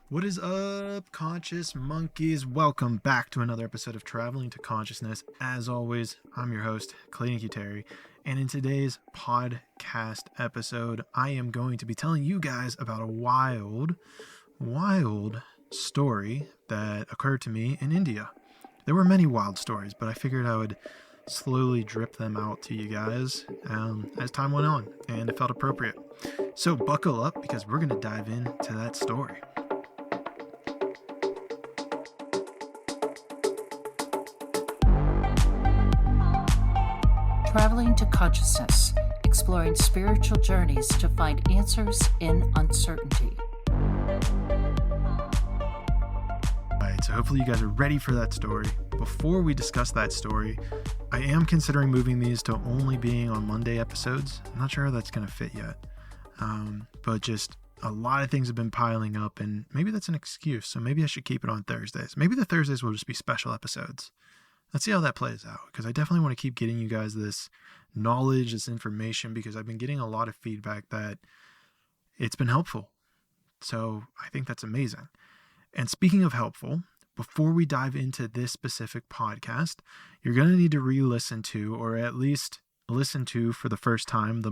What is up, conscious monkeys? Welcome back to another episode of Traveling to Consciousness. As always, I'm your host, Clayton Terry, and in today's podcast episode, I am going to be telling you guys about a wild story that occurred to me in India. There were many wild stories, but I figured I would slowly drip them out to you guys as time went on, and it felt appropriate. So buckle up because we're going to dive into that story. Traveling to Consciousness, exploring spiritual journeys to find answers in uncertainty. Alright, so hopefully you guys are ready for that story. Before we discuss that story, I am considering moving these to only being on Monday episodes. I'm not sure how that's going to fit yet. But just a lot of things have been piling up, and maybe that's an excuse, so maybe I should keep it on Thursdays. Maybe the Thursdays will just be special episodes. Let's see how that plays out, because I definitely want to keep getting you guys this knowledge, this information, because I've been getting a lot of feedback that it's been helpful. So I think that's amazing. And speaking of helpful, before we dive into this specific podcast, you're going to need to re-listen to, or at least listen to for the first time, the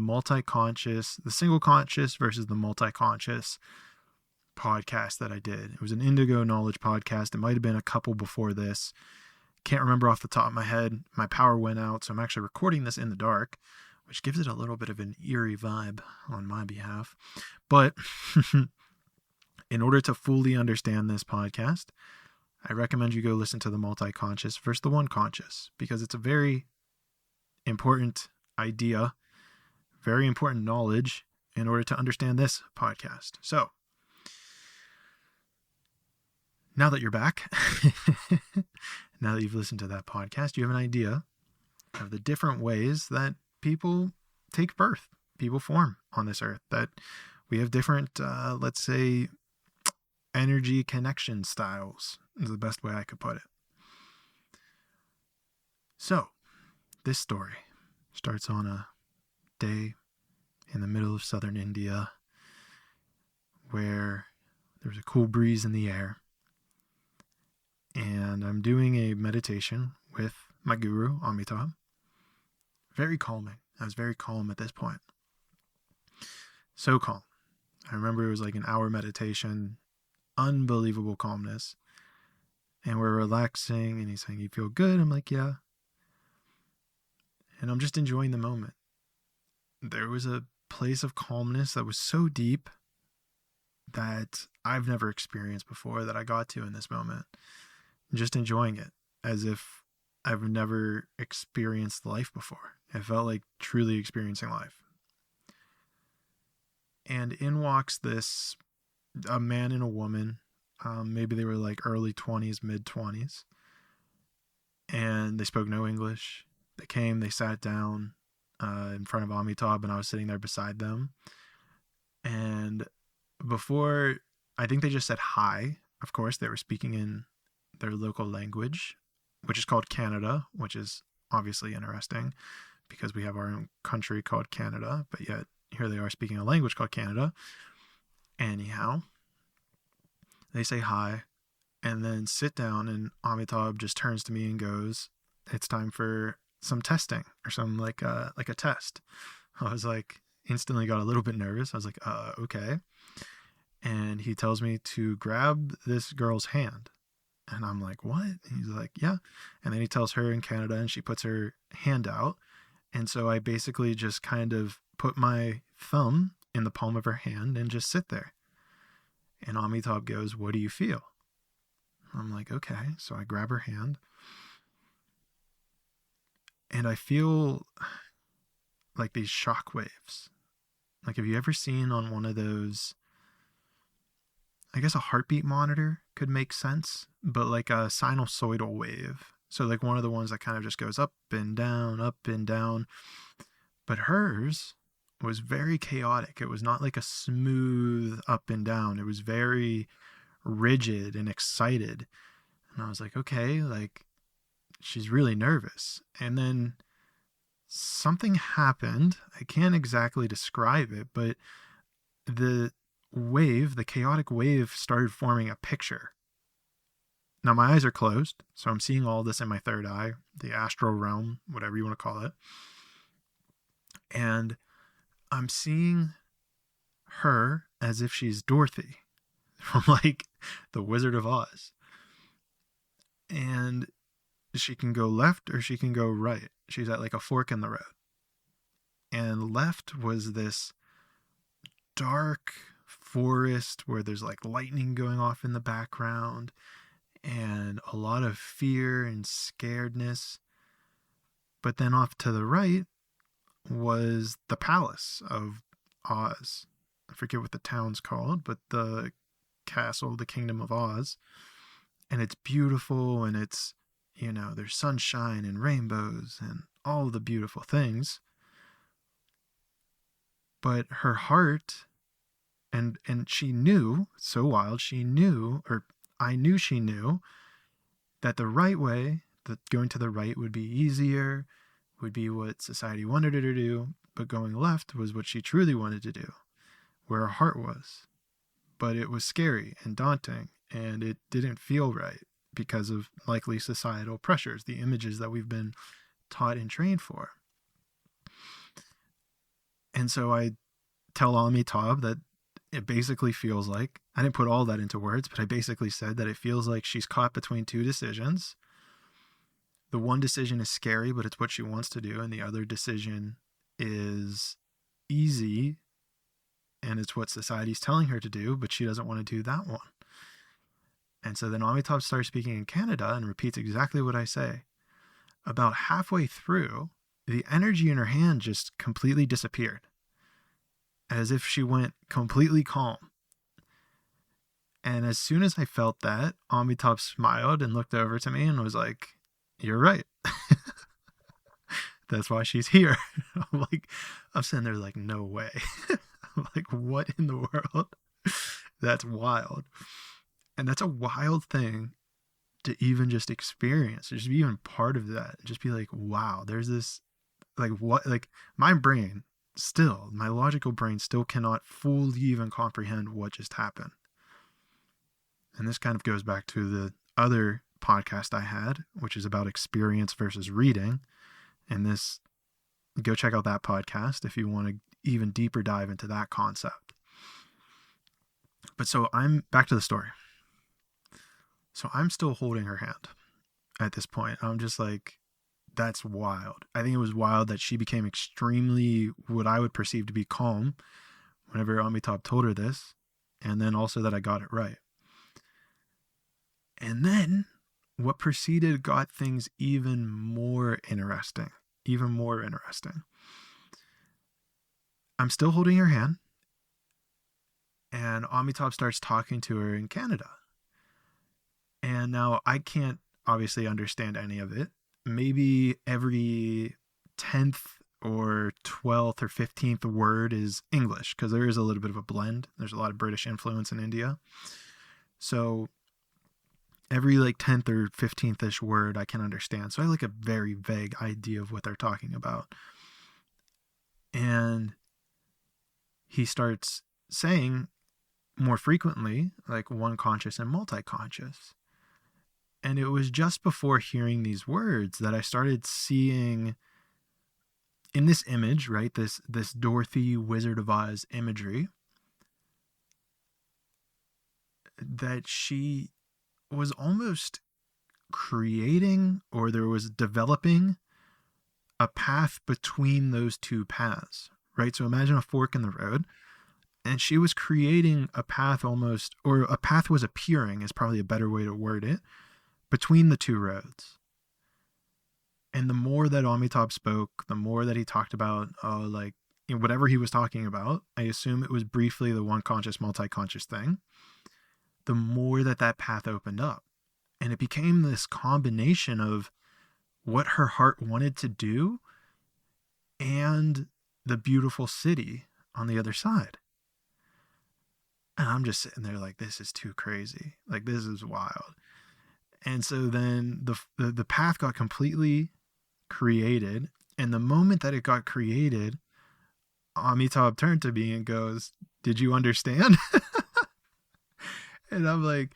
single conscious versus the multi-conscious podcast that I did. It was an Indigo knowledge podcast. It might have been a couple before this. Can't remember off the top of my head. My power went out, so I'm actually recording this in the dark, which gives it a little bit of an eerie vibe on my behalf. But in order to fully understand this podcast, I recommend you go listen to the multi-conscious versus the one conscious, because it's a very important idea, very important knowledge in order to understand this podcast. So, now that you're back, now that you've listened to that podcast, you have an idea of the different ways that people take birth, people form on this earth, that we have different, let's say, energy connection styles is the best way I could put it. So, this story starts on a day in the middle of southern India where there's a cool breeze in the air. And I'm doing a meditation with my guru, Amitabh. Very calming. I was very calm at this point. So calm. I remember it was like an hour meditation, unbelievable calmness. And we're relaxing, and he's saying, "You feel good?" I'm like, "Yeah." And I'm just enjoying the moment. There was a place of calmness that was so deep that I've never experienced before that I got to in this moment. Just enjoying it as if I've never experienced life before. It felt like truly experiencing life. And in walks a man and a woman. Maybe they were like early 20s, mid 20s. And they spoke no English. They came, they sat down in front of Amitabh, and I was sitting there beside them. And I think they just said hi. Of course, they were speaking in their local language, which is called Canada, which is obviously interesting because we have our own country called Canada, but yet here they are speaking a language called Canada. Anyhow, they say hi and then sit down, and Amitabh just turns to me and goes, "It's time for some testing," or some like a test. I was like, instantly got a little bit nervous. I was like, okay. And he tells me to grab this girl's hand. And I'm like, "What?" And he's like, "Yeah." And then he tells her in Canada, and she puts her hand out. And so I basically just kind of put my thumb in the palm of her hand and just sit there. And Amitabh goes, "What do you feel?" I'm like, "Okay." So I grab her hand. And I feel like these shock waves. Like, have you ever seen on one of those, I guess a heartbeat monitor could make sense, but like a sinusoidal wave. So like one of the ones that kind of just goes up and down, up and down. But hers was very chaotic. It was not like a smooth up and down. It was very rigid and excited. And I was like, okay, like she's really nervous. And then something happened. I can't exactly describe it, but wave, the chaotic wave, started forming a picture. Now my eyes are closed, so I'm seeing all this in my third eye, the astral realm, whatever you want to call it. And I'm seeing her as if she's Dorothy from like the Wizard of Oz. And she can go left or she can go right. She's at like a fork in the road. And left was this dark forest where there's like lightning going off in the background and a lot of fear and scaredness. But then off to the right was the palace of Oz. I forget what the town's called, but the castle, the Kingdom of Oz. And it's beautiful, and it's, you know, there's sunshine and rainbows and all the beautiful things. But her heart, and she knew, so wild, she knew, or I knew she knew, that the right way, that going to the right would be easier, would be what society wanted her to do, but going left was what she truly wanted to do, where her heart was. But it was scary and daunting, and it didn't feel right because of likely societal pressures, the images that we've been taught and trained for. And so I tell Amitabh that it basically feels like, I didn't put all that into words, but I basically said that it feels like she's caught between two decisions. The one decision is scary, but it's what she wants to do, and the other decision is easy, and it's what society's telling her to do, but she doesn't want to do that one. And so then Amitabh starts speaking in Canada and repeats exactly what I say. About halfway through, the energy in her hand just completely disappeared, as if she went completely calm. And as soon as I felt that, Amitabh smiled and looked over to me and was like, "You're right." That's why she's here. I'm sitting there like, no way. I'm like, what in the world? That's wild. And that's a wild thing to even just experience, just be even part of that. Just be like, wow, there's this, like, what, like my brain still, my logical brain still cannot fully even comprehend what just happened. And this kind of goes back to the other podcast I had, which is about experience versus reading. And this, go check out that podcast if you want to even deeper dive into that concept. But so I'm back to the story. So I'm still holding her hand at this point. I'm just like, that's wild. I think it was wild that she became extremely, what I would perceive to be calm whenever Amitabh told her this. And then also that I got it right. And then what proceeded got things even more interesting. I'm still holding her hand, and Amitabh starts talking to her in Canada. And now I can't obviously understand any of it. Maybe every 10th or 12th or 15th word is English, because there is a little bit of a blend. There's a lot of British influence in India. So every like 10th or 15th-ish word I can understand. So I have like a very vague idea of what they're talking about. And he starts saying more frequently, like one conscious and multi-conscious. And it was just before hearing these words that I started seeing in this image, right? This Dorothy Wizard of Oz imagery, that she was almost creating, or there was developing a path between those two paths, right? So imagine a fork in the road, and she was creating a path almost, or a path was appearing is probably a better way to word it, between the two roads. And the more that Amitabh spoke, the more that he talked about, whatever he was talking about, I assume it was briefly the one conscious, multi-conscious thing, the more that path opened up. And it became this combination of what her heart wanted to do and the beautiful city on the other side. And I'm just sitting there like, this is too crazy. Like, this is wild. And so then the path got completely created. And the moment that it got created, Amitabh turned to me and goes, "Did you understand?" And I'm like,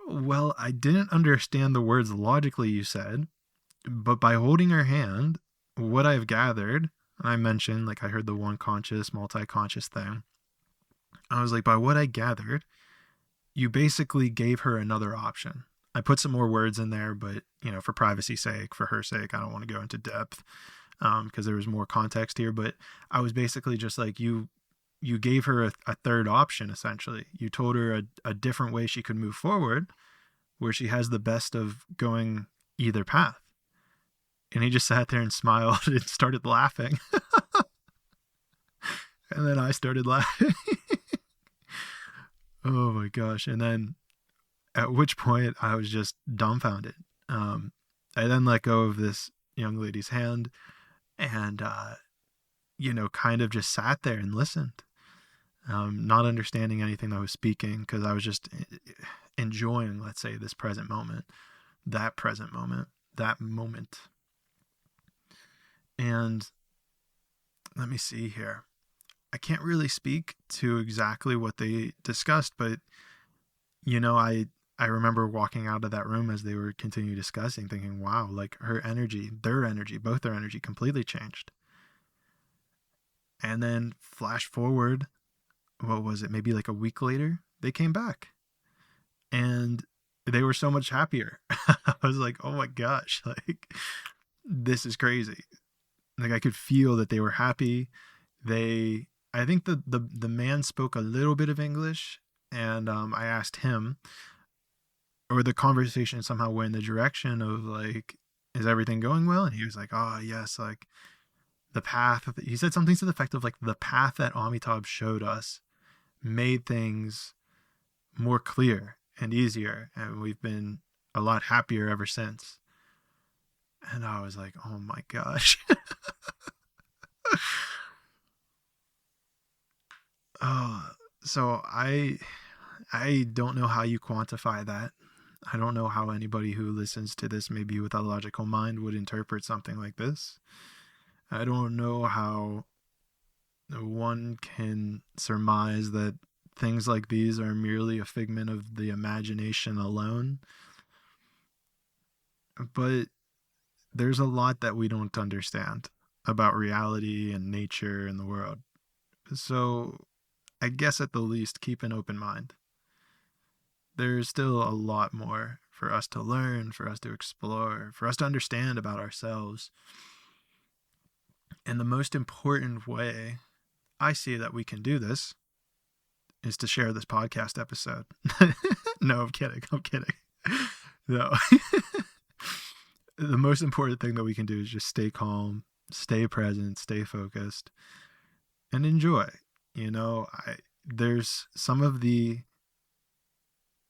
"Well, I didn't understand the words logically you said, but by holding her hand, what I've gathered," and I mentioned, like, I heard the one conscious, multi-conscious thing. I was like, by what I gathered, you basically gave her another option. I put some more words in there, but, for privacy's sake, for her sake, I don't want to go into depth, because there was more context here. But I was basically just like, you gave her a third option, essentially. You told her a different way she could move forward, where she has the best of going either path. And he just sat there and smiled and started laughing. And then I started laughing. Oh my gosh. And then at which point I was just dumbfounded. I then let go of this young lady's hand and, kind of just sat there and listened, not understanding anything that I was speaking, because I was just enjoying, let's say, this present moment, that moment. And let me see here. I can't really speak to exactly what they discussed, but, I remember walking out of that room as they were continuing discussing, thinking, wow, like her energy, both their energy completely changed. And then flash forward, what was it? Maybe like a week later, they came back and they were so much happier. I was like, oh my gosh, like this is crazy. Like I could feel that they were happy. I think the man spoke a little bit of English, and I asked him, or the conversation somehow went in the direction of like, is everything going well? And he was like, oh yes, like the path, he said something to the effect of like, the path that Amitabh showed us made things more clear and easier, and we've been a lot happier ever since. And I was like, oh my gosh. So I don't know how you quantify that. I don't know how anybody who listens to this, maybe with a logical mind, would interpret something like this. I don't know how one can surmise that things like these are merely a figment of the imagination alone. But there's a lot that we don't understand about reality and nature and the world. So I guess at the least, keep an open mind. There's still a lot more for us to learn, for us to explore, for us to understand about ourselves. And the most important way I see that we can do this is to share this podcast episode. No, I'm kidding. No. The most important thing that we can do is just stay calm, stay present, stay focused, and enjoy. There's some of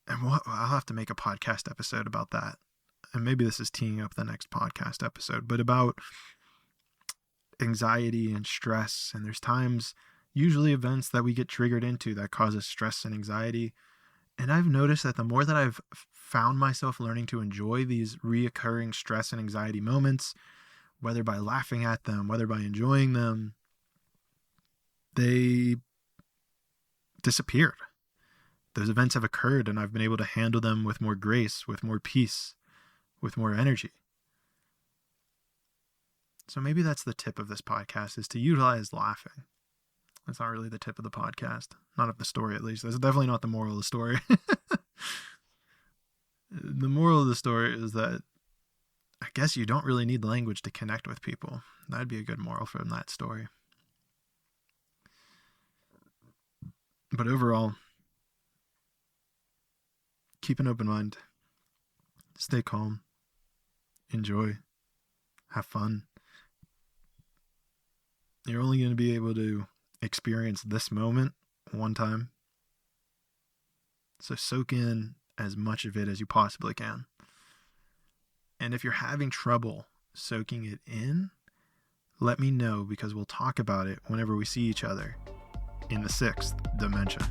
and I'll have to make a podcast episode about that. And maybe this is teeing up the next podcast episode, but about anxiety and stress. And there's times, usually events that we get triggered into that causes stress and anxiety. And I've noticed that the more that I've found myself learning to enjoy these reoccurring stress and anxiety moments, whether by laughing at them, whether by enjoying them, they disappeared. Those events have occurred, and I've been able to handle them with more grace, with more peace, with more energy. So maybe that's the tip of this podcast, is to utilize laughing. That's not really the tip of the podcast. Not of the story, at least. That's definitely not the moral of the story. The moral of the story is that I guess you don't really need language to connect with people. That'd be a good moral from that story. But overall, keep an open mind. Stay calm. Enjoy. Have fun. You're only going to be able to experience this moment one time. So soak in as much of it as you possibly can. And if you're having trouble soaking it in, let me know, because we'll talk about it whenever we see each other in the 6th dimension.